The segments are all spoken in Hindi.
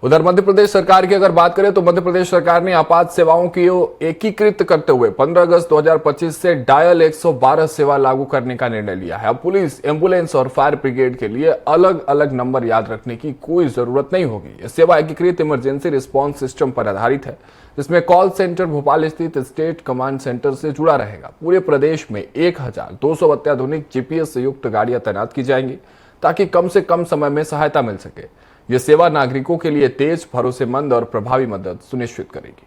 उधर मध्य प्रदेश सरकार की अगर बात करें तो मध्य प्रदेश सरकार ने आपात सेवाओं की एकीकृत करते हुए 15 अगस्त 2025 से डायल 112 सेवा लागू करने का निर्णय लिया है। अब पुलिस, एम्बुलेंस और फायर ब्रिगेड के लिए अलग अलग नंबर याद रखने की कोई जरूरत नहीं होगी। यह सेवा एकीकृत इमरजेंसी रिस्पांस सिस्टम पर आधारित है, जिसमें कॉल सेंटर भोपाल स्थित स्टेट कमांड सेंटर से जुड़ा रहेगा। पूरे प्रदेश में 1200 अत्याधुनिक जीपीएस से युक्त गाड़ियां तैनात की जाएंगी ताकि कम से कम समय में सहायता मिल सके। यह सेवा नागरिकों के लिए तेज, भरोसेमंद और प्रभावी मदद सुनिश्चित करेगी।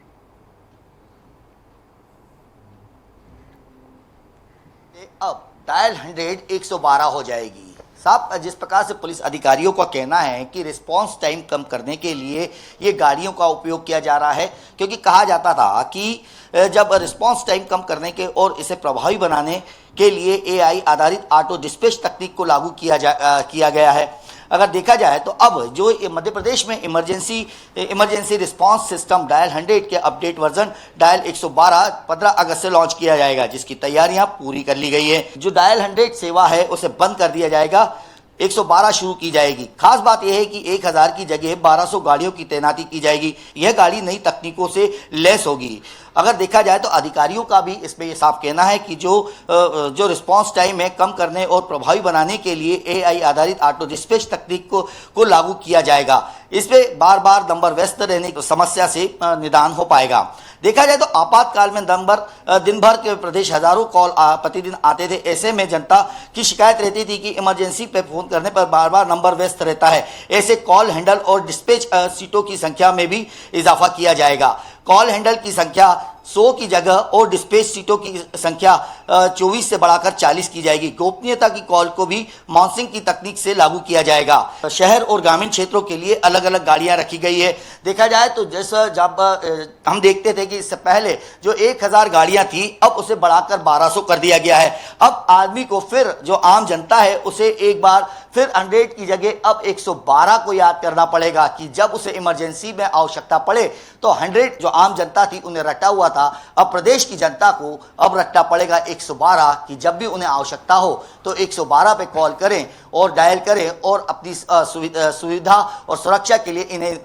अब डायल 100 112 हो जाएगी। साहब, जिस प्रकार से पुलिस अधिकारियों का कहना है कि रिस्पांस टाइम कम करने के लिए ये गाड़ियों का उपयोग किया जा रहा है, क्योंकि कहा जाता था कि जब रिस्पांस टाइम कम करने के और इसे प्रभावी बनाने के लिए एआई आधारित ऑटो डिस्पैच तकनीक को लागू किया गया है। अगर देखा जाए तो अब जो मध्य प्रदेश में इमरजेंसी रिस्पांस सिस्टम डायल 100 के अपडेट वर्जन डायल 112 15 अगस्त से लॉन्च किया जाएगा, जिसकी तैयारियां पूरी कर ली गई है। जो डायल 100 सेवा है उसे बंद कर दिया जाएगा, 112 शुरू की जाएगी। खास बात यह है कि 1000 की जगह 1200 गाड़ियों की तैनाती की जाएगी। यह गाड़ी नई तकनीकों से लैस होगी। अगर देखा जाए तो अधिकारियों का भी इसमें यह साफ कहना है कि जो रिस्पांस टाइम है कम करने और प्रभावी बनाने के लिए एआई आधारित ऑटो डिस्पैच तकनीक को लागू किया जाएगा। इसमें बार बार नंबर व्यस्त रहने की समस्या से निदान हो पाएगा। देखा जाए तो आपातकाल में दिन भर के प्रदेश हजारों कॉल प्रतिदिन आते थे। ऐसे में जनता की शिकायत रहती थी कि इमरजेंसी पे फोन करने पर बार बार नंबर व्यस्त रहता है। ऐसे कॉल हैंडल और डिस्पैच सीटों की संख्या में भी इजाफा किया जाएगा। कॉल हैंडल की संख्या 100 की जगह और डिस्पैच सीटों की संख्या 24 से बढ़ाकर 40 की जाएगी। गोपनीयता की कॉल को भी माउंसिंग की तकनीक से लागू किया जाएगा। शहर और ग्रामीण क्षेत्रों के लिए अलग अलग गाड़ियां रखी गई है। देखा जाए तो जैसा जब हम देखते थे कि इससे पहले जो 1000 गाड़ियां थी, अब उसे बढ़ाकर 1200 कर दिया गया है। अब आदमी को फिर जो आम जनता है उसे एक बार फिर 100 की जगह अब 112 को याद करना पड़ेगा कि जब उसे इमरजेंसी में आवश्यकता पड़े तो 100 जो आम जनता थी उन्हें रटा हुआ था, अब प्रदेश की जनता को अब रटना पड़ेगा 112 कि जब भी उन्हें आवश्यकता हो तो 112 पे कॉल करें और डायल करें और अपनी सुविधा और सुरक्षा के लिए इन्हें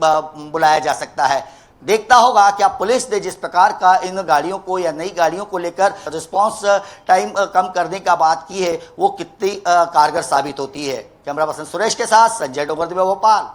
बुलाया जा सकता है। देखता होगा क्या पुलिस ने जिस प्रकार का इन गाड़ियों को या नई गाड़ियों को लेकर रिस्पांस टाइम कम करने का बात की है वो कितनी कारगर साबित होती है। कैमरा पर्सन सुरेश के साथ संजय डोंगरदेव, भोपाल।